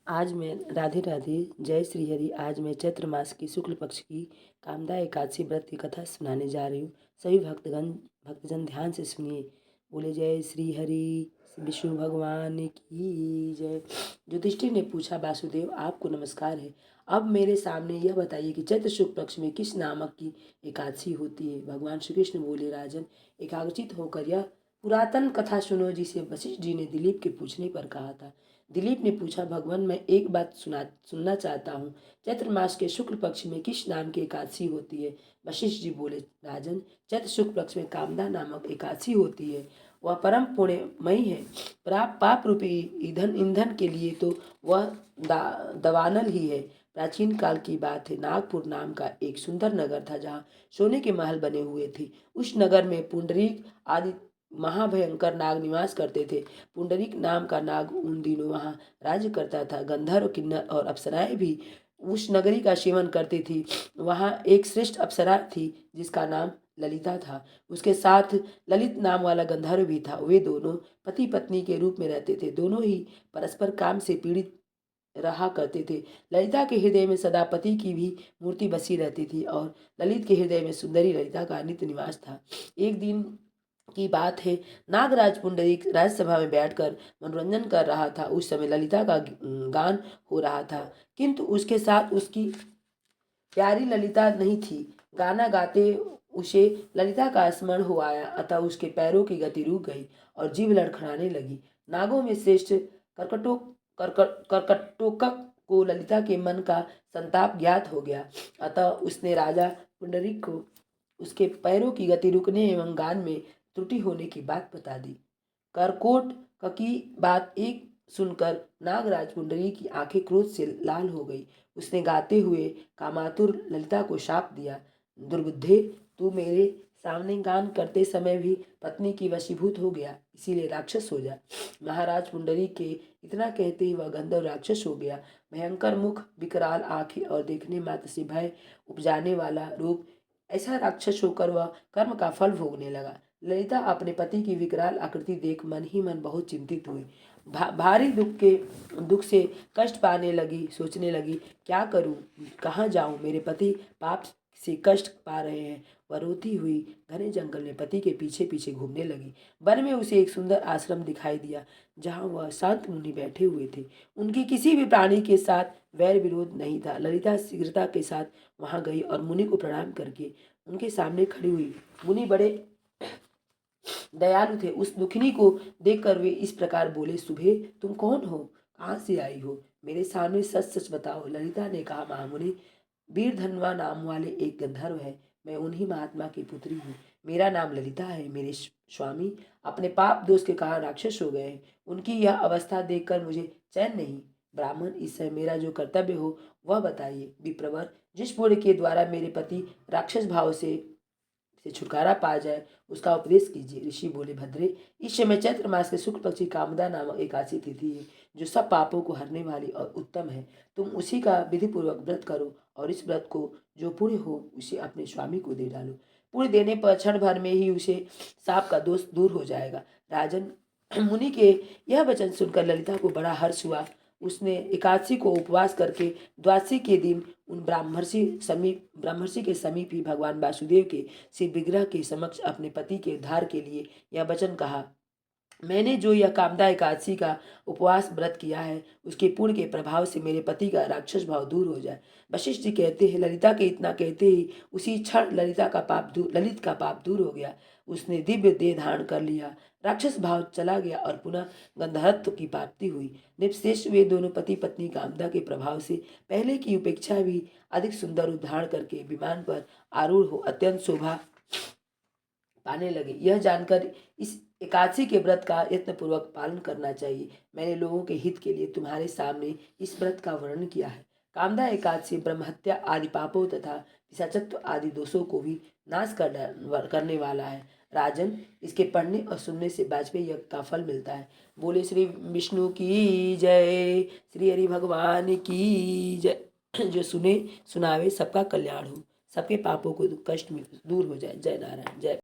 आज मैं राधे राधे जय श्री हरि। आज मैं चैत्र मास की शुक्ल पक्ष की कामदा एकादशी व्रत की कथा सुनाने जा रही हूँ। सभी भक्तजन ध्यान से सुनिए। बोले जय श्री हरि। विष्णु भगवान की जय। युधिष्ठिर ने पूछा, वासुदेव आपको नमस्कार है। अब मेरे सामने यह बताइए कि चैत्र शुक्ल पक्ष में किस नामक की एकादशी होती है। भगवान श्री कृष्ण बोले, राजन, एकाग्रचित होकर यह पुरातन कथा सुनो जिसे वशिष्ठ जी ने दिलीप के पूछने पर कहा था। दिलीप ने पूछा, भगवान, मैं एक बात सुनना चाहता हूँ। चैत्र मास के शुक्ल पक्ष में किस नाम की एकादशी होती है। वशिष्ठ जी बोले, राजन, चैत्र शुक्ल पक्ष में कामदा नामक एकादशी होती है। वह परम पुण्यमयी है। पाप रूपी ईंधन के लिए तो वह दवानल ही है। प्राचीन काल की बात है। नागपुर नाम का एक सुंदर नगर था जहाँ सोने के महल बने हुए थे। उस नगर में पुंडरीक आदि महाभयंकर नाग निवास करते थे। पुंडरीक नाम का नाग उन दिनों वहाँ राज्य करता था। गंधर्व, किन्नर और अप्सराएं भी उस नगरी का सेवन करती थी। वहाँ एक श्रेष्ठ अप्सरा थी जिसका नाम ललिता था। उसके साथ ललित नाम वाला गंधर्व भी था। वे दोनों पति पत्नी के रूप में रहते थे। दोनों ही परस्पर काम से पीड़ित रहा करते थे। ललिता के हृदय में सदा पति की भी मूर्ति बसी रहती थी और ललित के हृदय में सुंदरी ललिता का नित्य निवास था। एक दिन की बात है। नागराज पुंडरीक राज्यसभा में बैठकर मनोरंजन कर रहा था। उस समय ललिता का गान हो रहा था, किंतु उसके साथ उसकी प्यारी ललिता नहीं थी। गाना गाते उसे ललिता का स्मरण हो आया, अतः उसके पैरों की गति रुक गई और जीभ लड़खड़ाने लगी। नागों में श्रेष्ठ कर्कटोकक को ललिता के मन का संताप ज्ञात हो गया। अतः उसने राजा पुंडरीक को उसके पैरों की गति रुकने एवं गान में त्रुटि होने की बात बता दी। करकोट की बात एक सुनकर नागराज पुंडरी की आंखें क्रोध से लाल हो गई। उसने गाते हुए कामातुर ललिता को शाप दिया, दुर्बुद्धे, तू मेरे सामने गान करते समय भी पत्नी की वशीभूत हो गया, इसीलिए राक्षस हो जा। महाराज पुंडरी के इतना कहते ही वह गंधर्व राक्षस हो गया। भयंकर मुख, विकराल आंखें और देखने मात्र से भय उपजाने वाला रूप, ऐसा राक्षस होकर वह कर्म का फल भोगने लगा। ललिता अपने पति की विकराल आकृति देख मन ही मन बहुत चिंतित हुई। भारी दुख से कष्ट पाने लगी। सोचने लगी, क्या करूं, कहाँ जाऊं, मेरे पति पाप से कष्ट पा रहे हैं। वह रोती हुई घने जंगल में पति के पीछे पीछे घूमने लगी। वन में उसे एक सुंदर आश्रम दिखाई दिया जहाँ वह शांत मुनि बैठे हुए थे। उनकी किसी भी प्राणी के साथ वैर विरोध नहीं था। ललिता शीघ्रता के साथ वहां गई और मुनि को प्रणाम करके उनके सामने खड़ी हुई। मुनि बड़े दयालु थे। उस दुखिनी को देखकर वे इस प्रकार बोले, सुभे, तुम कौन हो, कहाँ से आई हो, मेरे सामने सच सच बताओ। ललिता ने कहा, महामुनि, वीरधनवा नाम वाले एक गंधर्व है। मैं उन्हीं महात्मा की पुत्री हूँ। मेरा नाम ललिता है। मेरे स्वामी अपने पाप दोष के कारण राक्षस हो गए हैं। उनकी यह अवस्था देखकर मुझे चैन नहीं। ब्राह्मण, इस समय मेरा जो कर्तव्य हो वह बताइए। विप्रवर, जिस पुण्य के द्वारा मेरे पति राक्षस भाव से छुटकारा पा जाए उसका उपदेश कीजिए। ऋषि बोले, भद्रे, इस समय चैत्र मास के शुक्ल पक्षी कामदा नामक एकादशी तिथि है जो सब पापों को हरने वाली और उत्तम है। तुम उसी का विधि पूर्वक व्रत करो और इस व्रत को जो पुण्य हो उसे अपने स्वामी को दे डालो। पुण्य देने पर क्षण भर में ही उसे साप का दोष दूर हो जाएगा। राजन, मुनि के यह वचन सुनकर ललिता को बड़ा हर्ष हुआ। उसने एकादशी को उपवास करके द्वादशी के दिन उन ब्रह्मर्षि के समीप ही भगवान वासुदेव के शिव विग्रह के समक्ष अपने पति के उद्धार के लिए यह वचन कहा, मैंने जो यह कामदा एकादशी का उपवास व्रत किया है उसके पुण्य के प्रभाव से मेरे पति का राक्षस भाव दूर हो जाए। वशिष्ठ जी कहते हैं, ललिता के इतना कहते ही उसी क्षण ललित का पाप दूर हो गया। उसने दिव्य देह धारण कर लिया। राक्षस भाव चला गया और पुनः गंधर्वत्व की प्राप्ति हुई। निपश्रेष्ठ वे दोनों पति पत्नी कामदा के प्रभाव से पहले की उपेक्षा भी अधिक सुंदर रूप धारण करके विमान पर आरूढ़ हो अत्यंत शोभा पाने लगे। यह जानकर इस एकादशी के व्रत का यत्नपूर्वक पालन करना चाहिए। मैंने लोगों के हित के लिए तुम्हारे सामने इस व्रत का वर्णन किया है। कामदा एकादशी ब्रह्महत्या आदि पापों तथा पिशाचत्व आदि दोषों को भी नाश करने वाला है। राजन, इसके पढ़ने और सुनने से वाजपेयी यज्ञ का फल मिलता है। बोले श्री विष्णु की जय, श्री हरि भगवान की जय। जो सुने सुनावे सबका कल्याण हो, सबके पापों को कष्ट में दूर हो जाए। जय नारायण, जय।